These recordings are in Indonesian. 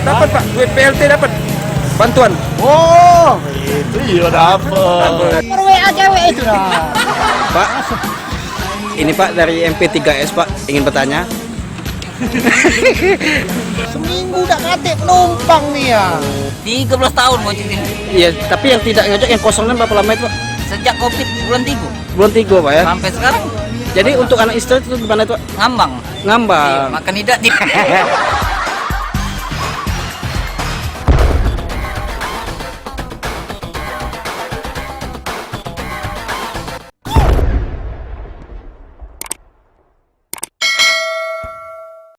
Dapat Pak, duit PLT dapat. Bantuan. Oh, itu iya dapat. WA cewek itu lah. Pak, ini Pak dari MP3S Pak, ingin bertanya. Seminggu udah kate penumpang nih ya. 13 tahun ngojek ini. Iya, tapi yang tidak ngojek yang kosongnya berapa lama itu Pak? Sejak Covid bulan 3 Bulan 3 Pak ya. sampai sekarang Jadi untuk anak istri itu gimana itu Pak? ngambang. Ngambang. Iya, makan tidak di.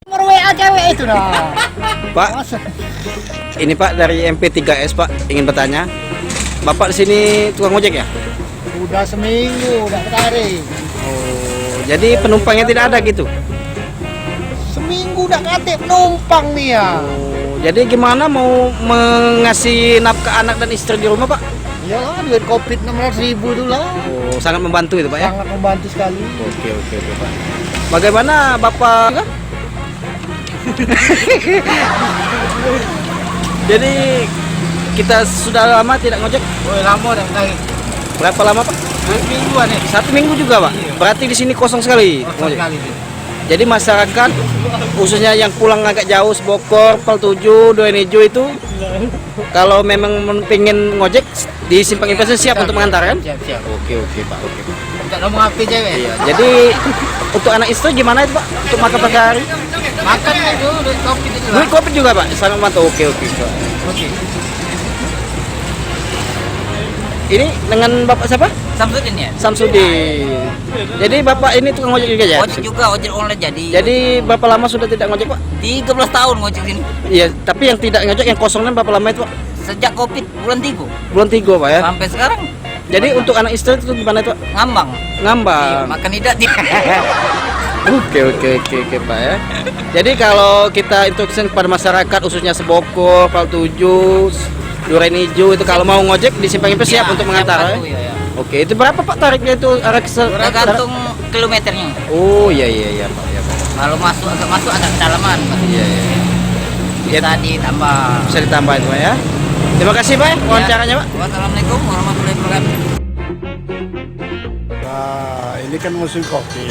Nomor WA cewek itu lah. Pak, ini Pak dari MP3S Pak, ingin bertanya. Bapak di sini tukang ojek ya? Udah seminggu, udah ketarik. Oh, jadi penumpangnya tidak ada gitu. Seminggu udah kate penumpang nih ya. Oh, jadi gimana mau mengasih nafkah anak dan istri di rumah Pak? Iyalah, duit Covid 600.000 itu lah. Oh, sangat membantu itu Pak ya? Sangat membantu sekali. Oke Pak. Bagaimana Bapak? Jadi kita sudah lama tidak ngojek. Woi, lama dah ketarik. Berapa lama Pak? Mingguan ya. 1 minggu juga Pak. Berarti di sini kosong sekali. ngojek. Jadi masyarakat khususnya yang pulang agak jauh Bogor, Pal 7, Duren Ijo itu kalau memang pengen ngojek di Simpang Investasi siap untuk mengantar kan? Siap. Oke Pak. Enggak ngomong apa cewek. Iya. Jadi untuk anak istri gimana itu Pak? Untuk makan pagi hari? Makan itu duit Covid itu lah. Duit kopi juga Pak. Sangat membantu. Oke. Oke. Ini dengan Bapak siapa? Samsudin ya. Samsudin. Jadi Bapak ini tukang ojek juga ya? Ojek juga, ojek online jadi. Jadi berapa lama sudah tidak ngojek Pak? 13 tahun ngojek ini. Iya, tapi yang tidak ngojek yang kosongnya berapa lama itu Pak? Sejak Covid bulan 3 Bulan 3 Pak ya? sampai sekarang Jadi untuk anak istri itu gimana itu Pak? ngambang. Iya, Ngambang. makan tidak di. Oke Pak ya. Jadi kalau kita instruksi kepada masyarakat khususnya Sebokor, Pal 7, Duren Ijo itu kalau mau ngojek di Simpang Investasi siap untuk mengantar ya? Ya. Oke, itu berapa Pak tarifnya itu arah ke Tergantung kilometernya. Oh iya Pak. Kalau agak masuk ada kedalaman. Iya. Bisa ditambah. Bisa ditambah itu Pak ya. Terima kasih Pak ya, wawancaranya Pak. Wassalamualaikum warahmatullahi wabarakatuh. Nah, ini kan musim kopi.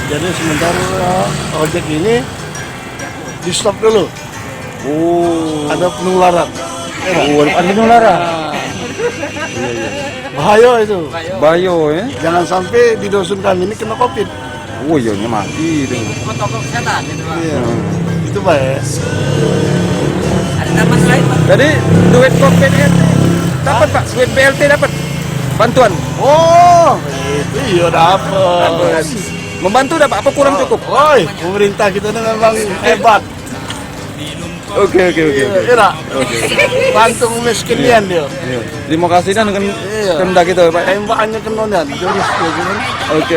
Jadi sementara ojek ini di stop dulu. Oh. Ada penularan. Ada penularan. Bahaya itu. Bayo ya. Jangan sampai di dusun kami ini kena Covid. Oh iya mati itu. Protokol kesehatan itu Pak. Iya. Itu Pak ya. Ada tambahan lain Pak. Jadi duit Covid dapat Pak, duit PLT dapat. Bantuan. Oh, itu iya dapat. Membantu dapat apa kurang cukup? Oi, pemerintah kita ini memang hebat. Oke. Iya, bantu miskinnya dia. Terima kasih dan dengan Iya. kehendak kita Pak. Tembakannya kena jurus dia gini. Oke.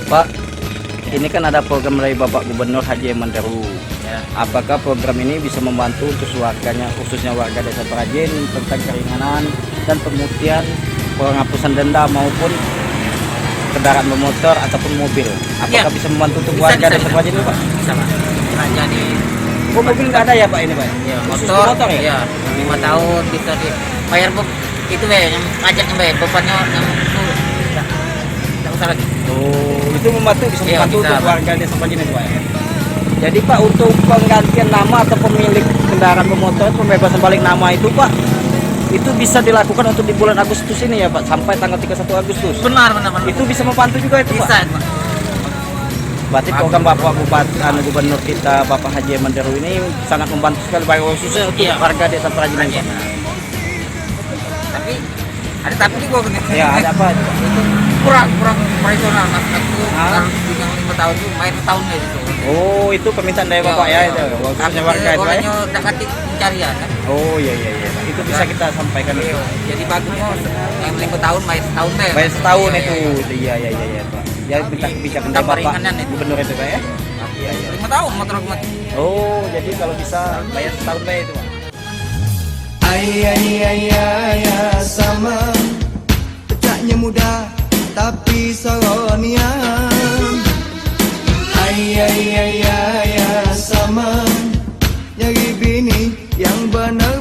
Pak, ini kan ada program dari Bapak Gubernur Haji Manderu. Ya. Apakah program ini bisa membantu untuk warganya, khususnya warga Desa Prajen tentang keringanan dan pemutihan, penghapusan denda maupun kendaraan bermotor ataupun mobil? Apakah Ya. bisa membantu untuk Bisa, warga bisa, Desa bisa. Prajen itu Pak? Bisa Pak. Bisa jadi Oh, mobil nggak ada ya Pak ini Pak? ya, Khusus motor, ya? ya 5 tahun bisa dibayar itu yang pajaknya bebannya yang itu tidak usah lagi. Oh, itu membantu bisa Iya, membantu bisa, untuk Pak. warga Desa Prajen itu Pak ya? Jadi Pak, untuk penggantian nama atau pemilik kendaraan bermotor pembebasan balik nama itu Pak, itu bisa dilakukan untuk di bulan Agustus ini ya Pak, sampai tanggal 31 Agustus. Benar. Itu bisa membantu juga itu Bisa Pak. Pak. Berarti program Bapak Gubernur kita Bapak Haji Manderu ini sangat membantu sekali baik khususnya untuk Iya. warga Desa Prajen. Iya. Tapi ada tapi juga Ya, ada apa? kurang operasional Mas. Aku Ah. harus yang 5 tahun itu main tahunnya itu. Oh, itu permintaan dari Bapak ya itu. Khususnya warga itu ya. Orangnya dekat pencarian kan. Oh iya. Itu bisa kita sampaikan itu. Jadi bagusnya yang 5 tahun main setahun deh. Bayar setahun Iya, itu. iya. Iya Pak. Ya minta kebijakan dari Tambah Bapak ringanan itu. Gubernur itu Pak ya. Iya. 5 tahun motor aku mati. Oh, jadi kalau bisa bayar setahun bayar itu Pak. Ayah sama pecahnya muda tapi soronian. ya sama. Nyari bini yang benar